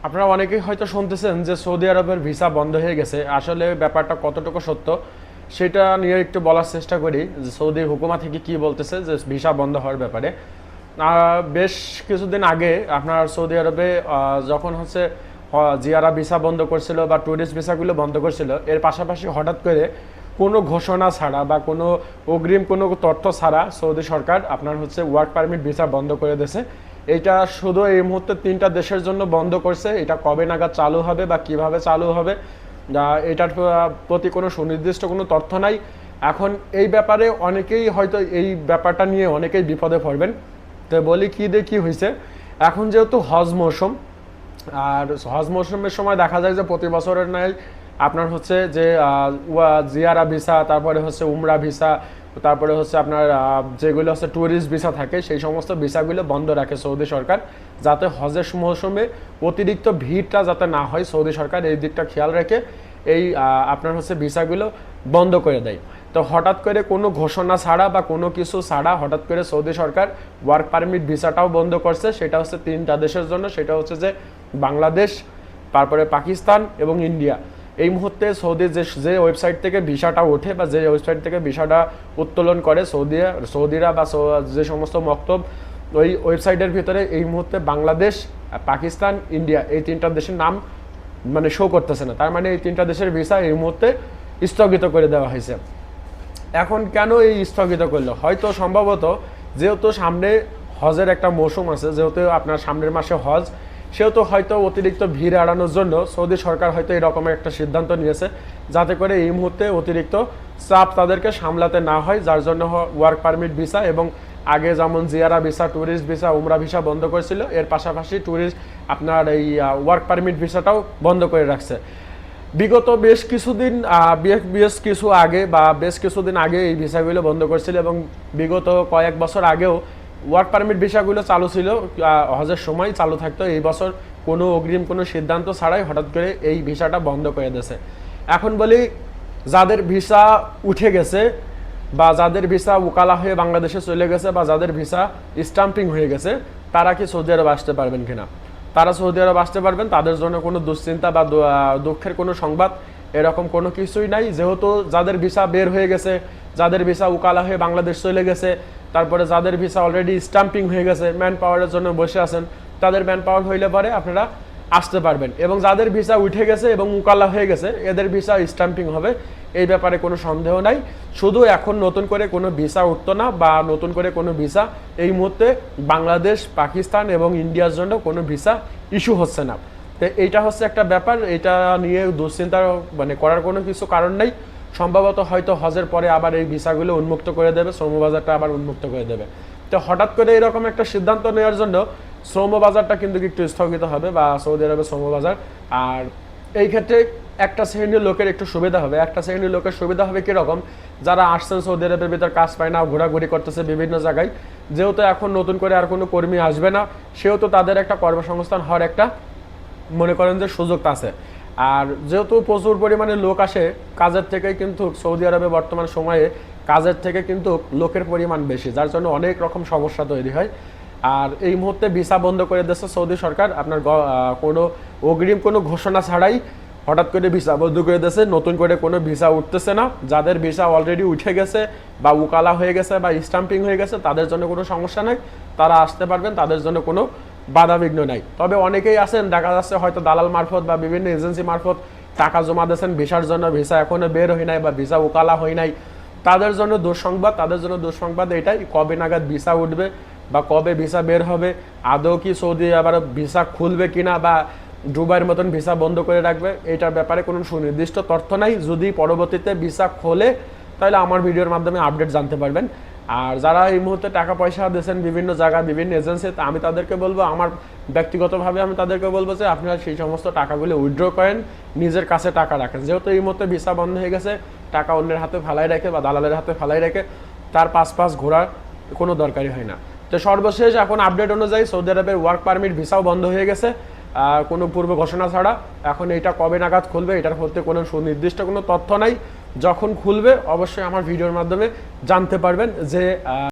আপনারা অনেকেই হয়তো শুনতেছেন যে সৌদি আরবের ভিসা বন্ধ হয়ে গেছে। আসলে ব্যাপারটা কতটুকু সত্য সেটা নিয়ে একটু বলার চেষ্টা করি যে সৌদি হুকুমা থেকে কি বলতেছে যে ভিসা বন্ধ হওয়ার ব্যাপারে। বেশ কিছুদিন আগে আপনার সৌদি আরবে যখন হচ্ছে জিয়ারা ভিসা বন্ধ করছিল বা ট্যুরিস্ট ভিসাগুলো বন্ধ করছিল, এর পাশাপাশি হঠাৎ করে কোনো ঘোষণা ছাড়া বা কোনো অগ্রিম কোনো তথ্য ছাড়া সৌদি সরকার আপনার হচ্ছে ওয়ার্ক পারমিট ভিসা বন্ধ করে দিয়েছে। এটা শুধু এই মুহূর্তে 3টা দেশের জন্য বন্ধ করছে। এটা কবে নাগাদ চালু হবে বা কিভাবে চালু হবে এটার প্রতি কোনো সুনির্দিষ্ট কোনো তথ্য নাই। এখন এই ব্যাপারে অনেকেই হয়তো এই ব্যাপারটা নিয়ে অনেকেই বিপদে পড়বেন। তো বলি কী দিয়ে কী হয়েছে, এখন যেহেতু হজ মৌসুম, আর হজ মৌসুমের সময় দেখা যায় যে প্রতি বছরের ন্যায় আপনার হচ্ছে যে জিয়ারা ভিসা, তারপরে হচ্ছে উমরা ভিসা, তারপরে হচ্ছে আপনার যেগুলো হচ্ছে ট্যুরিস্ট ভিসা থাকে সেই সমস্ত ভিসাগুলো বন্ধ রাখে সৌদি সরকার, যাতে হজের মৌসুমে অতিরিক্ত ভিড়টা যাতে না হয়। সৌদি সরকার এই দিকটা খেয়াল রেখে এই আপনার হচ্ছে ভিসাগুলো বন্ধ করে দেয়। তো হঠাৎ করে কোনো ঘোষণা ছাড়া বা কোনো কিছু ছাড়া হঠাৎ করে সৌদি সরকার ওয়ার্ক পারমিট ভিসাটাও বন্ধ করছে। সেটা হচ্ছে 3টা দেশের জন্য, সেটা হচ্ছে যে বাংলাদেশ, তারপরে পাকিস্তান এবং ইন্ডিয়া। এই মুহূর্তে সৌদি যে ওয়েবসাইট থেকে ভিসাটা ওঠে বা যে ওয়েবসাইট থেকে ভিসাটা উত্তোলন করে সৌদিরা বা যে সমস্ত মক্তব ওই ওয়েবসাইটের ভিতরে এই মুহূর্তে বাংলাদেশ, পাকিস্তান, ইন্ডিয়া এই 3টা দেশের নাম মানে শো করতেছে না। তার মানে এই 3টা দেশের ভিসা এই মুহূর্তে স্থগিত করে দেওয়া হয়েছে। এখন কেন এই স্থগিত করলো? হয়তো সম্ভবত যেহেতু সামনে হজের একটা মৌসুম আছে, যেহেতু আপনার সামনের মাসে হজ, সেহেতু হয়তো অতিরিক্ত ভিড় এড়ানোর জন্য সৌদি সরকার হয়তো এরকমের একটা সিদ্ধান্ত নিয়েছে যাতে করে এই মুহূর্তে অতিরিক্ত চাপ তাদেরকে সামলাতে না হয়, যার জন্য ওয়ার্ক পারমিট ভিসা এবং আগে যেমন জিয়ারা ভিসা, ট্যুরিস্ট ভিসা, উমরা ভিসা বন্ধ করেছিল, এর পাশাপাশি ট্যুরিস্ট আপনার এই ওয়ার্ক পারমিট ভিসাটাও বন্ধ করে রাখছে। বিগত বেশ কিছুদিন আগে এই ভিসাগুলো বন্ধ করছিল এবং বিগত কয়েক বছর আগেও ওয়ার্ক পারমিট ভিসাগুলো চালু ছিল, হজের সময় চালু থাকতো। এই বছর কোনো অগ্রিম কোনো সিদ্ধান্ত ছাড়াই হঠাৎ করে এই ভিসাটা বন্ধ করে দিয়েছে। এখন বলি, যাদের ভিসা উঠে গেছে বা যাদের ভিসা ওকালা হয়ে বাংলাদেশে চলে গেছে বা যাদের ভিসা স্টাম্পিং হয়ে গেছে, তারা কি সৌদি আরব আসতে পারবেন কিনা? তারা সৌদি আরব আসতে পারবেন, তাদের জন্য কোনো দুশ্চিন্তা বা দুঃখের কোনো সংবাদ এরকম কোনো কিছুই নাই। যেহেতু যাদের ভিসা বের হয়ে গেছে, যাদের ভিসা উকালা হয়ে বাংলাদেশ চলে গেছে, তারপরে যাদের ভিসা অলরেডি স্টাম্পিং হয়ে গেছে, ম্যান পাওয়ারের জন্য বসে আছেন, তাদের ম্যান পাওয়ার হইলে পরে আপনারা আসতে পারবেন। এবং যাদের ভিসা উঠে গেছে এবং উকালা হয়ে গেছে, এদের ভিসা স্টাম্পিং হবে, এই ব্যাপারে কোনো সন্দেহ নাই। শুধু এখন নতুন করে কোনো ভিসা উঠতো না বা নতুন করে কোনো ভিসা এই মুহূর্তে বাংলাদেশ, পাকিস্তান এবং ইন্ডিয়ার জন্য কোনো ভিসা ইস্যু হচ্ছে না। তো এইটা হচ্ছে একটা ব্যাপার, এটা নিয়ে দুশ্চিন্তা মানে করার কোনো কিছু কারণ নেই। সম্ভবত হয়তো হজের পরে আবার এই ভিসাগুলো উন্মুক্ত করে দেবে, শ্রমবাজারটা আবার উন্মুক্ত করে দেবে। তো হঠাৎ করে এরকম একটা সিদ্ধান্ত নেওয়ার জন্য শ্রমবাজারটা কিন্তু একটু স্থগিত হবে বা সৌদি আরবের শ্রমবাজার। আর এই ক্ষেত্রে একটা শ্রেণীর লোকের একটু সুবিধা হবে। একটা শ্রেণীর লোকের সুবিধা হবে কীরকম? যারা আসছেন সৌদি আরবের ভিতর, কাজ পায় না, ঘোরাঘুরি করতেছে বিভিন্ন জায়গায়, যেহেতু এখন নতুন করে আর কোনো কর্মী আসবে না, সেহেতু তাদের একটা কর্মসংস্থান হওয়ার একটা মনে করেন যে সুযোগটা আছে। আর যেহেতু প্রচুর পরিমাণে লোক আসে কাজের থেকে, কিন্তু সৌদি আরবে বর্তমান সময়ে কাজের থেকে কিন্তু লোকের পরিমাণ বেশি, যার জন্য অনেক রকম সমস্যা তৈরি হয়। আর এই মুহূর্তে ভিসা বন্ধ করে দিয়েছে সৌদি সরকার, আপনার কোনো অগ্রিম কোনো ঘোষণা ছাড়াই হঠাৎ করে ভিসা বন্ধ করে দিয়েছে। নতুন করে কোনো ভিসা উঠতেছে না। যাদের ভিসা অলরেডি উঠে গেছে বা উকালা হয়ে গেছে বা স্টাম্পিং হয়ে গেছে, তাদের জন্য কোনো সমস্যা নাই, তারা আসতে পারবেন, তাদের জন্য কোনো বাধাবিঘ্ন নাই। তবে অনেকেই আছেন দেখা যাচ্ছে হয়তো দালাল মারফত বা বিভিন্ন এজেন্সি মারফত টাকা জমা দিয়েছেন ভিসার জন্য, ভিসা এখনো বের হয় নাই বা ভিসা উকালা হয় নাই, তাদের জন্য দুঃসংবাদ এটাই, কবে নাগাদ ভিসা উঠবে বা কবে ভিসা বের হবে, আদৌ কি সৌদি আবার ভিসা খুলবে কিনা বা দুবাইয়ের মতন ভিসা বন্ধ করে রাখবে, এটার ব্যাপারে কোনো সুনির্দিষ্ট তথ্য নাই। যদি পরবর্তীতে ভিসা খোলে তাহলে আমার ভিডিওর মাধ্যমে আপডেট জানতে পারবেন। আর যারা এই মুহূর্তে টাকা পয়সা দিয়েছেন বিভিন্ন জায়গায় বিভিন্ন এজেন্সিতে, আমি তাদেরকে বলবো, আমার ব্যক্তিগতভাবে আমি তাদেরকে বলবো যে আপনারা সেই সমস্ত টাকাগুলো উইথড্র করেন, নিজের কাছে টাকা রাখেন। যেহেতু এই মুহূর্তে ভিসা বন্ধ হয়ে গেছে, টাকা অন্যের হাতে ফালাই রেখে বা দালালের হাতে ফালাই রেখে তার পাশ ঘোরার কোনো দরকারই হয় না। তো সর্বশেষ এখন আপডেট অনুযায়ী সৌদি আরবের ওয়ার্ক পারমিট ভিসাও বন্ধ হয়ে গেছে কোনো পূর্ব ঘোষণা ছাড়া। এখন এটা কবে নাগাদ খুলবে এটার মধ্যে কোনো সুনির্দিষ্ট কোনো তথ্য নাই। যখন খুলবে অবশ্যই আমার ভিডিওর মাধ্যমে জানতে পারবেন যে